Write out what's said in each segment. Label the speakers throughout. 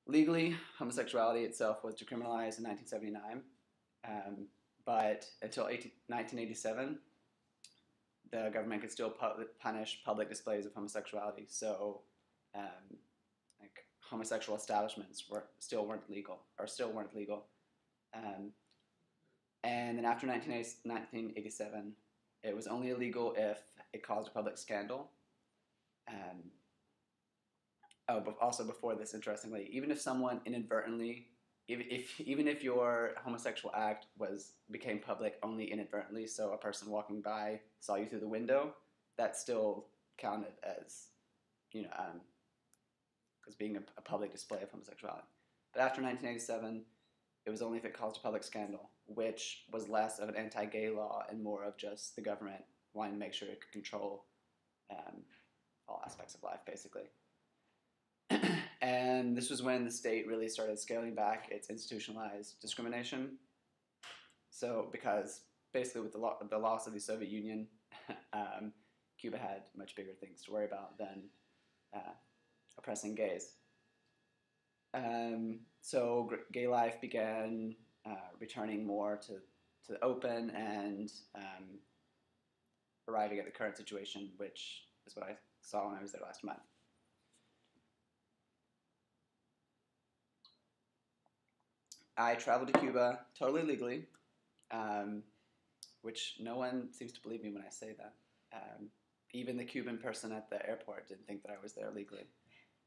Speaker 1: legally, homosexuality itself was decriminalized in 1979, but until 1987, the government could still punish public displays of homosexuality. So, like homosexual establishments still weren't legal. And then after 1987, it was only illegal if it caused a public scandal. Also before this, interestingly, even if someone inadvertently, even if your homosexual act became public only inadvertently, so a person walking by saw you through the window, that still counted as, as being a public display of homosexuality. But after 1987, it was only if it caused a public scandal, which was less of an anti-gay law and more of just the government wanting to make sure it could control all aspects of life, basically. And this was when the state really started scaling back its institutionalized discrimination. So, because basically with the loss of the Soviet Union, Cuba had much bigger things to worry about than oppressing gays. So gay life began returning more to the open and arriving at the current situation, which is what I saw when I was there last month. I traveled to Cuba totally legally, which no one seems to believe me when I say that. Even the Cuban person at the airport didn't think that I was there legally,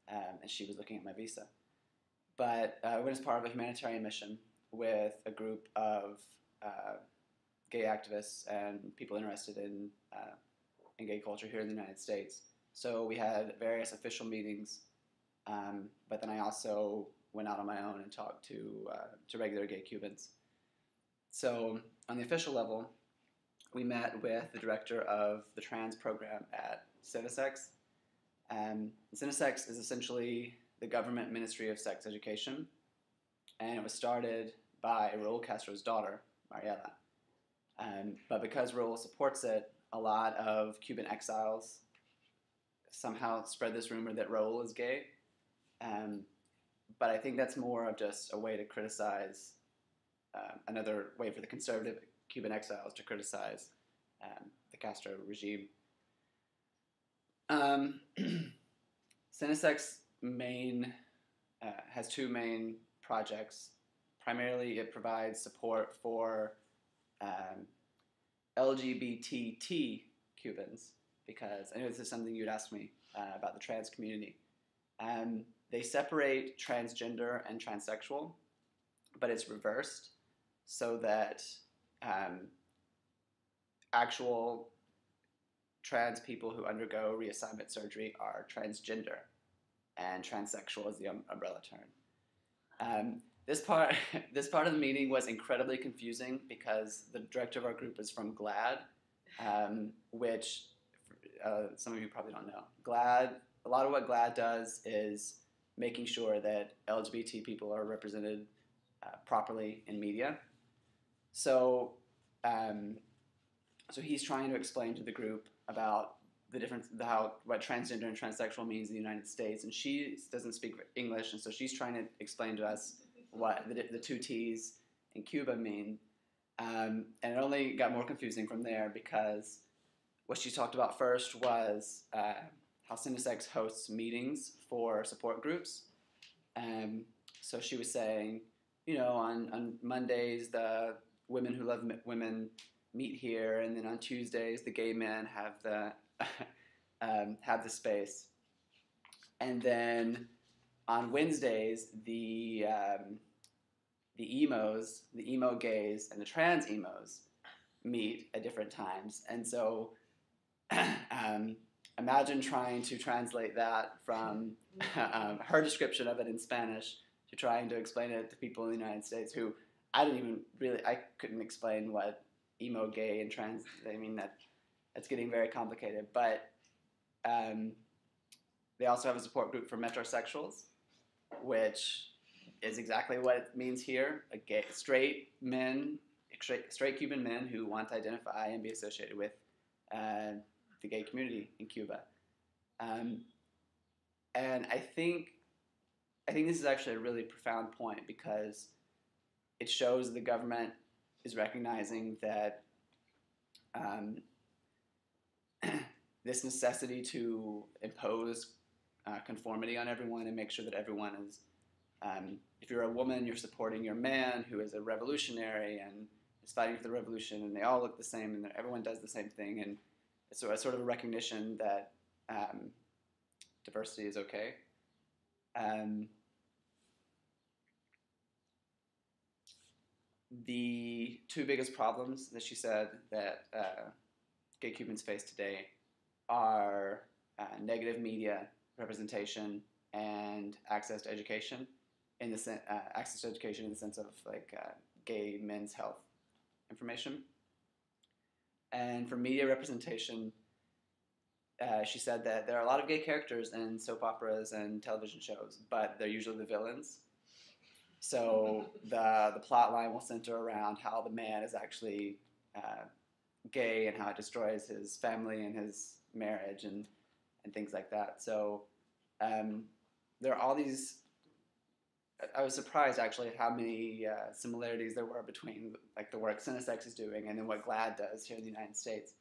Speaker 1: and she was looking at my visa. But I went as part of a humanitarian mission with a group of gay activists and people interested in gay culture here in the United States. So we had various official meetings, but then I also went out on my own and talked to regular gay Cubans. So on the official level, we met with the director of the trans program at Cinesex. Cinesex is essentially the government ministry of sex education, and it was started by Raul Castro's daughter, Mariela. But because Raul supports it, a lot of Cuban exiles somehow spread this rumor that Raul is gay. But I think that's more of just a way to criticize, another way for the conservative Cuban exiles to criticize the Castro regime. Cinesex has two main projects. Primarily, it provides support for LGBT Cubans, because I know this is something you'd ask me about the trans community. They separate transgender and transsexual, but it's reversed so that actual trans people who undergo reassignment surgery are transgender, and transsexual is the umbrella term. This part of the meeting was incredibly confusing because the director of our group is from GLAAD, which some of you probably don't know. GLAAD, a lot of what GLAAD does is making sure that LGBT people are represented properly in media. So he's trying to explain to the group about the difference, what transgender and transsexual means in the United States, and she doesn't speak English, and so she's trying to explain to us what the two T's in Cuba mean, and it only got more confusing from there, because what she talked about first was how Cinesex hosts meetings for support groups. So she was saying, on Mondays the women who love women meet here, and then on Tuesdays the gay men have the space, and then on Wednesdays the emo gays and the trans emos meet at different times. And so imagine trying to translate that from her description of it in Spanish to trying to explain it to people in the United States who I couldn't explain what emo, gay, and trans, that's getting very complicated. But they also have a support group for metrosexuals, which is exactly what it means here: straight Cuban men who want to identify and be associated with the gay community in Cuba. And I think I think this is actually a really profound point because it shows the government is recognizing that this necessity to impose conformity on everyone and make sure that everyone is, if you're a woman, you're supporting your man who is a revolutionary and is fighting for the revolution, and they all look the same, and everyone does the same thing, and it's sort of a recognition that diversity is okay. The two biggest problems that she said that gay Cubans face today are negative media representation and access to education in the access to education in the sense of like gay men's health information. And for media representation, she said that there are a lot of gay characters in soap operas and television shows, but they're usually the villains. So the plot line will center around how the man is actually gay and how it destroys his family and his marriage and things like that. So there are all these. I was surprised actually at how many similarities there were between like the work Cinesex is doing and then what GLAAD does here in the United States.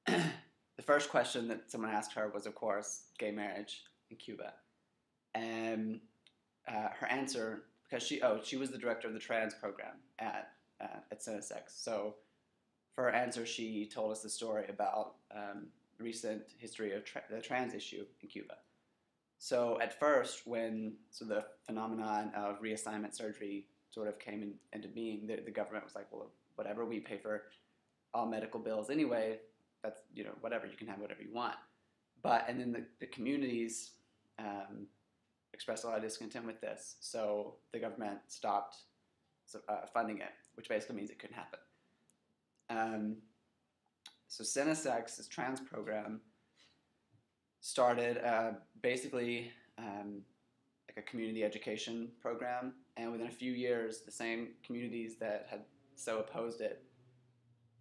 Speaker 1: The first question that someone asked her was, of course, gay marriage in Cuba. And her answer, because she was the director of the trans program at Cinesex. So for her answer, she told us the story about recent history of the trans issue in Cuba. So at first, when the phenomenon of reassignment surgery sort of came into being, the government was like, well, whatever, we pay for all medical bills anyway, that's, whatever, you can have whatever you want. And then the communities expressed a lot of discontent with this, so the government stopped funding it, which basically means it couldn't happen. So Cinesex's trans program started basically like a community education program, and within a few years, the same communities that had so opposed it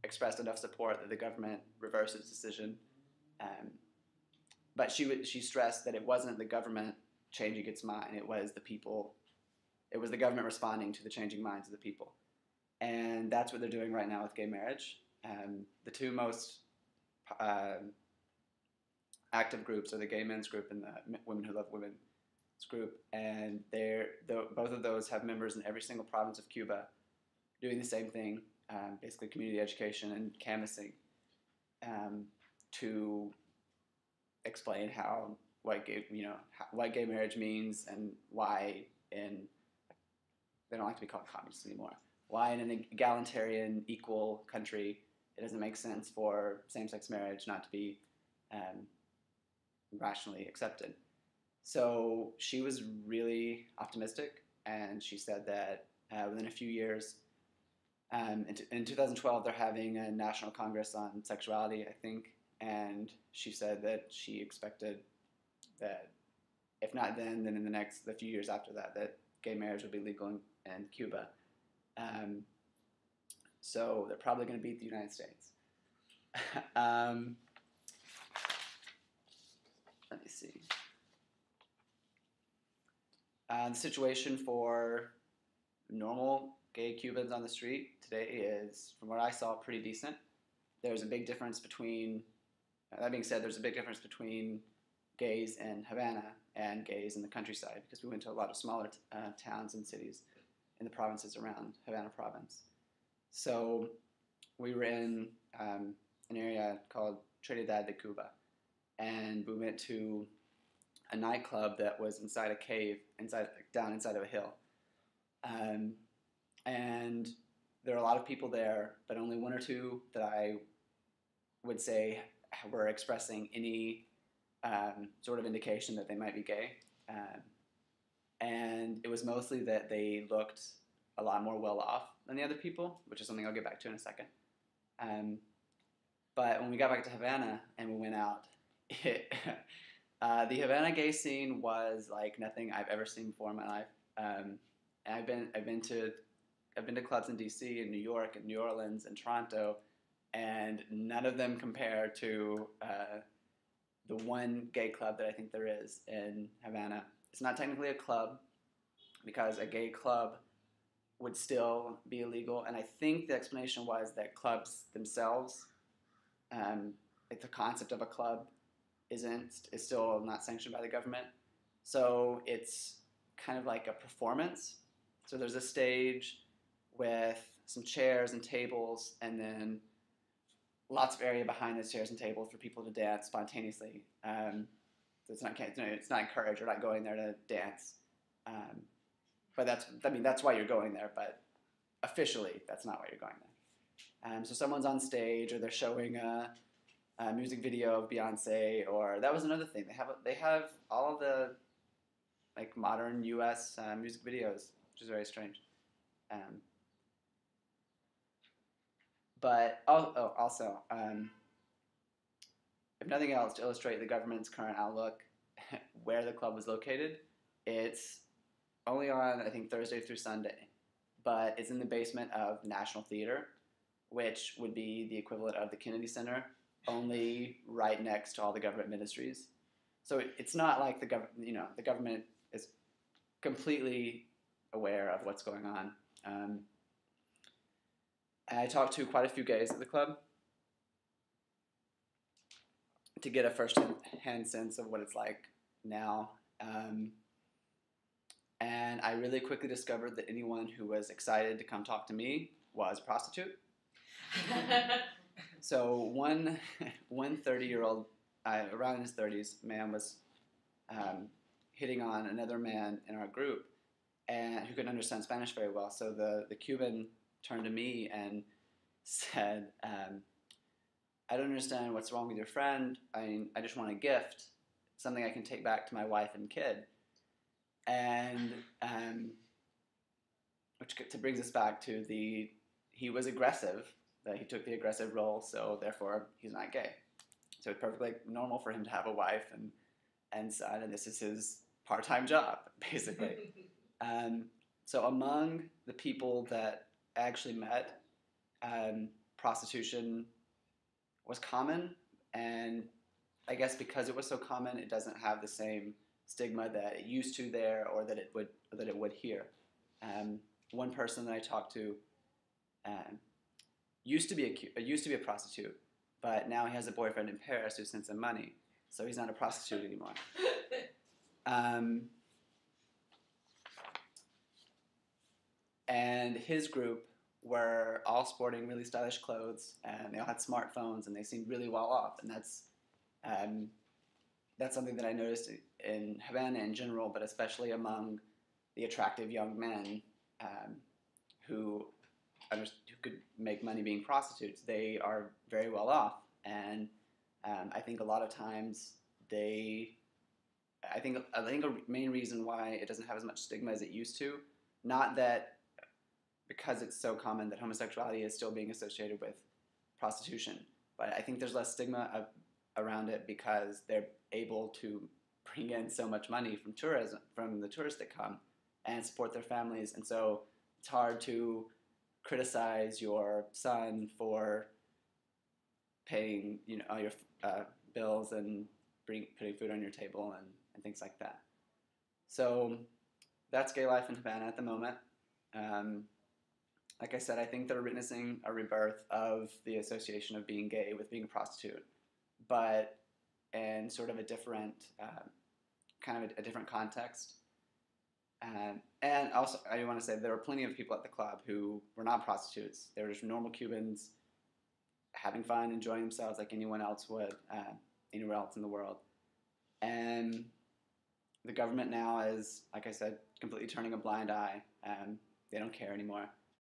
Speaker 1: expressed enough support that the government reversed its decision. But she stressed that it wasn't the government changing its mind, it was the people. It was the government responding to the changing minds of the people. And that's what they're doing right now with gay marriage. The two most active groups are the gay men's group and the Women Who Love Women's group. And both of those have members in every single province of Cuba doing the same thing, basically community education and canvassing to explain how white gay marriage means and why they don't like to be called communists anymore. Why in an egalitarian, equal country it doesn't make sense for same-sex marriage not to be rationally accepted. So she was really optimistic, and she said that within a few years, in 2012, they're having a national congress on sexuality, I think, and she said that she expected that if not then in the few years after that, that gay marriage would be legal in Cuba. So they're probably going to beat the United States. Let me see. The situation for normal gay Cubans on the street today is, from what I saw, pretty decent. There's a big difference between, that being said, there's a big difference between gays in Havana and gays in the countryside, because we went to a lot of smaller towns and cities in the provinces around Havana province. So we were in an area called Trinidad de Cuba, and we went to a nightclub that was inside a cave, down inside of a hill. And there are a lot of people there, but only one or two that I would say were expressing any sort of indication that they might be gay. And it was mostly that they looked a lot more well off than the other people, which is something I'll get back to in a second. But when we got back to Havana and we went out, the Havana gay scene was like nothing I've ever seen before in my life. And I've been to clubs in DC and New York and New Orleans and Toronto, and none of them compare to the one gay club that I think there is in Havana. It's not technically a club because a gay club would still be illegal, and I think the explanation was that clubs themselves, like the concept of a club, is still not sanctioned by the government. So it's kind of like a performance. So there's a stage with some chairs and tables, and then lots of area behind those chairs and tables for people to dance spontaneously. So it's not encouraged. You're not going there to dance. But that's why you're going there. But officially, that's not why you're going there. So someone's on stage, or they're showing a music video of Beyonce, or that was another thing. They have all of the like modern U.S. Music videos, which is very strange. But also, if nothing else, to illustrate the government's current outlook, where the club was located, it's only on, I think, Thursday through Sunday, but it's in the basement of National Theater, which would be the equivalent of the Kennedy Center, only right next to all the government ministries. So it's not like the government is completely aware of what's going on. I talked to quite a few gays at the club to get a first-hand sense of what it's like now. And I really quickly discovered that anyone who was excited to come talk to me was a prostitute. So one 30-year-old, around in his 30s, man was hitting on another man in our group, and who couldn't understand Spanish very well. So the Cuban turned to me and said, I don't understand what's wrong with your friend. I just want a gift, something I can take back to my wife and kid. And which brings us back to he was aggressive, that he took the aggressive role, so therefore he's not gay. So it's perfectly normal for him to have a wife and son, and this is his part-time job, basically. So among the people that I actually met, prostitution was common, and I guess because it was so common, it doesn't have the same stigma that it used to there, or that it would here. One person that I talked to used to be a prostitute, but now he has a boyfriend in Paris who sends him money, so he's not a prostitute anymore. And his group were all sporting really stylish clothes, and they all had smartphones, and they seemed really well off. And that's something that I noticed in Havana in general, but especially among the attractive young men who could make money being prostitutes. They are very well off, and I think a lot of times I think a main reason why it doesn't have as much stigma as it used to, not that because it's so common that homosexuality is still being associated with prostitution, but I think there's less stigma around it because they're able to bring in so much money from tourism, from the tourists that come, and support their families. And so it's hard to criticize your son for paying, all your bills and putting food on your table and things like that. So that's gay life in Havana at the moment. Like I said, I think they're witnessing a rebirth of the association of being gay with being a prostitute, but in sort of a different, kind of a different context. And also, I want to say there were plenty of people at the club who were not prostitutes. They were just normal Cubans having fun, enjoying themselves like anyone else would, anywhere else in the world. And the government now is, like I said, completely turning a blind eye. They don't care anymore.